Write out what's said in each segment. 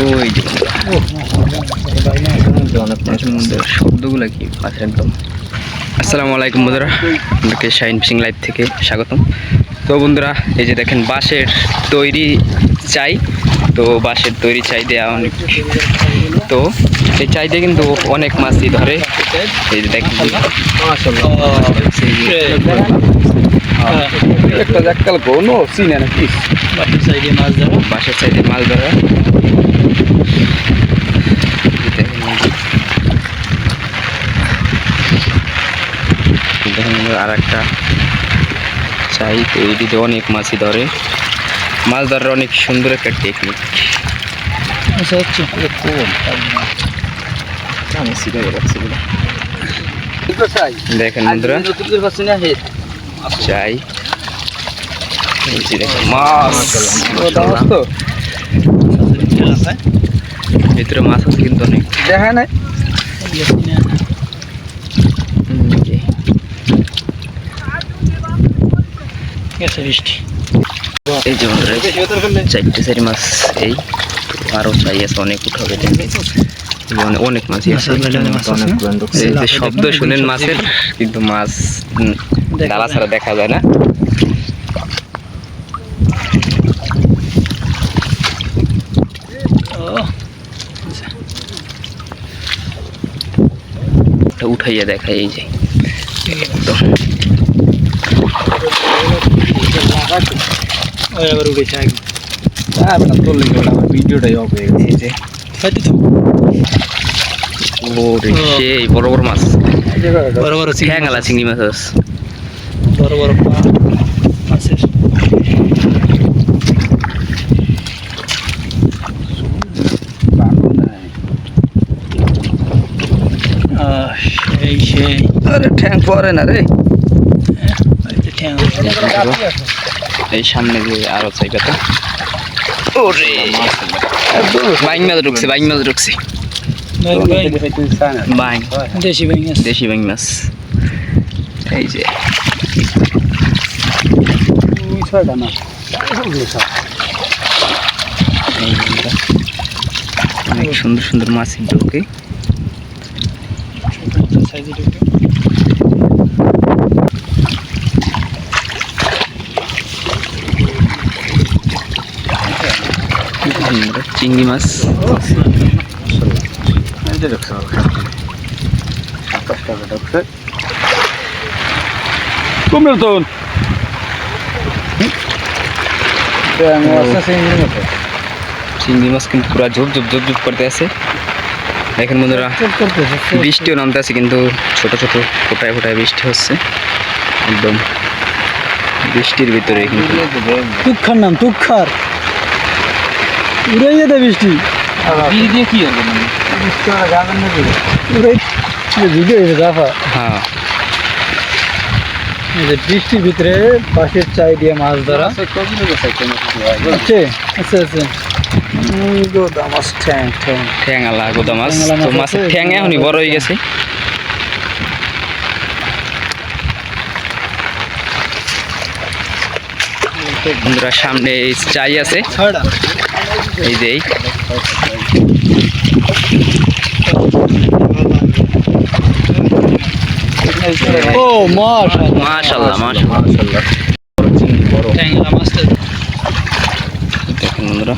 ওই যে সমুদ্রের শব্দগুলো কি পাশে একদম। আসসালামু আলাইকুম বন্ধুরা, আপনাকে শাইন ফিশিং লাইভ থেকে স্বাগতম। তো বন্ধুরা, এই যে দেখেন বাঁশের তৈরি চাই, তো বাঁশের তৈরি চাই দেওয়া অনেক, তো এই চাই দিয়ে কিন্তু অনেক মাছই ধরে। এই যে দেখেন বাঁশের সাইডে মাছ ধরা। দেখেন আর একটা চাই তৈরিতে অনেক মাছই ধরে। মাছ ধরার অনেক সুন্দর একটা টেকনিক। দেখেন বন্ধুরা, চাই মাছ, ভিতরে মাছ আছে কিন্তু অনেক দেখা নাই। এই যে চারটে চারি মাছ, এই আরো চাই আছে, অনেক উঠাবে অনেক মাছই আছে। শব্দ শুনেন মাছের, কিন্তু মাছ ডালা ছাড়া দেখা যায় না। উঠাইয়া দেখায় এই যে ভিডিওটাই অফ হয়ে গেছে। সেই বড় বড় মাছ, বড় বড় ঠ্যাঙালা চিংড়ি মাছ আছে, বড় বড় মাছের। সেই আরে ঠ্যাং পরে না রে, এই সামনে যে আরো জায়গাটা। ওরে বাইং মাছ ঢুকছে, বাইং মাছ ঢুকছে, দেশি বাইং মাছ। এই যে অনেক সুন্দর সুন্দর মাছ ঢুকে। চিংড়ি মাছ চিংড়ি মাছ কিন্তু পুরো ঝুপ ঝুপ ঝুপ ঝুপ করতে আছে। দেখেন বন্ধুরা, বৃষ্টিও নামতে আছে, কিন্তু ছোট ছোট ফোটায় ফোটায় বৃষ্টি হচ্ছে একদম বৃষ্টির ভিতরে। কিন্তু তুক্ষার নাম তুক্ষার উড়াইয়া দেয় বৃষ্টি দিয়ে কি হবে হ্যাঁ, বৃষ্টির ভিতরে বাঁশের চাই দিয়ে মাছ ধরা। ঠ্যাঙালা গোদা মাছ, তো মাছের ঠ্যাং এখনই বড় হয়ে গেছে। বন্ধুরা, সামনে চাই আছে, এই যে ও মাশাআল্লাহ মাশাআল্লাহ। দেখেন বন্ধুরা,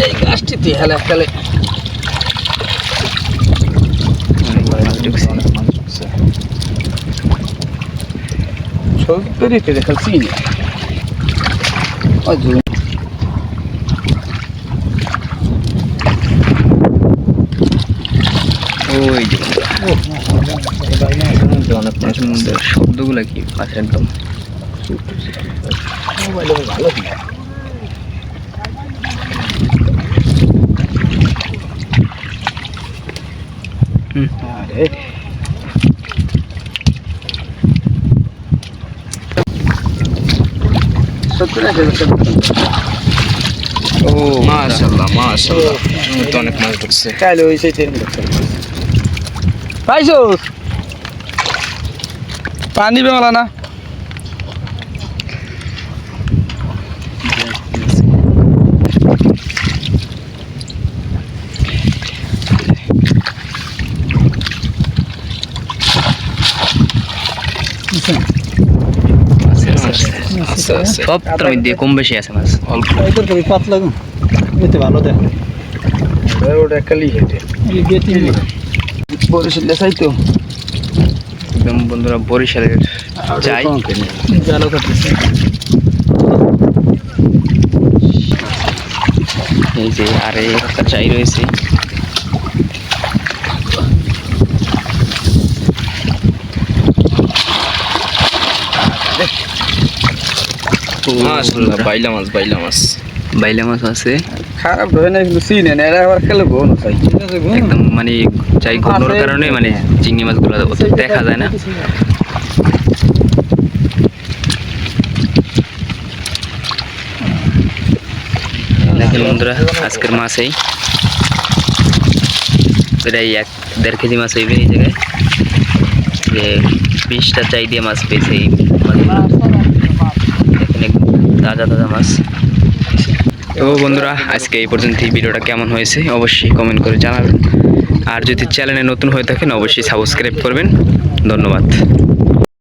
এই গাছটিতে হেলা খেলে দেখাচ্ছি। ওই যে সমুদ্রের শব্দগুলো কি পাশে একদম। ভালো ও মাশাআল্লাহ মাশাআল্লাহ, তো অনেক মাছ ধরছে। কাইলে ওই সেই ট্রেন পাইছো পানি বেলা না বুঝছেন? সব তার মধ্যে কম বেশি আছে মাছ অল্প। এই তরকারি পাতলা গো, এতে ভালো দেয়। ওটা কালি হেঁটে এই বেটি বরিশালে চাইতো একদম বন্ধুরা বরিশালের চাই। জালো কাটতেছে। এই যে আরে একটা চাই রয়েছে। মাশাআল্লাহ বাইলা মাছ বাইলা মাছ আছে খারাপ হয় না কিন্তু চিনে না এরা আবার খেলে বোন চাই ঠিক আছে গো। একদম মানে চাই ঘুরনোর কারণে মানে চিংড়ি মাছগুলো অত দেখা যায় না। দেখেন বন্ধুরা আজকের মাছ এই প্রায় 1-1.5 কেজি মাছ হইবে এই জায়গায়, যে 20টা চাই দিয়ে মাছ পেয়েছে এই মাছগুলো। দেখেন একদম তাজা তাজা মাছ। তো বন্ধুরা আজকে এই পর্যন্তই, ভিডিওটা কেমন হয়েছে অবশ্যই কমেন্ট করে জানাবেন। আর যদি চ্যানেলে নতুন হয়ে থাকেন অবশ্যই সাবস্ক্রাইব করবেন। ধন্যবাদ।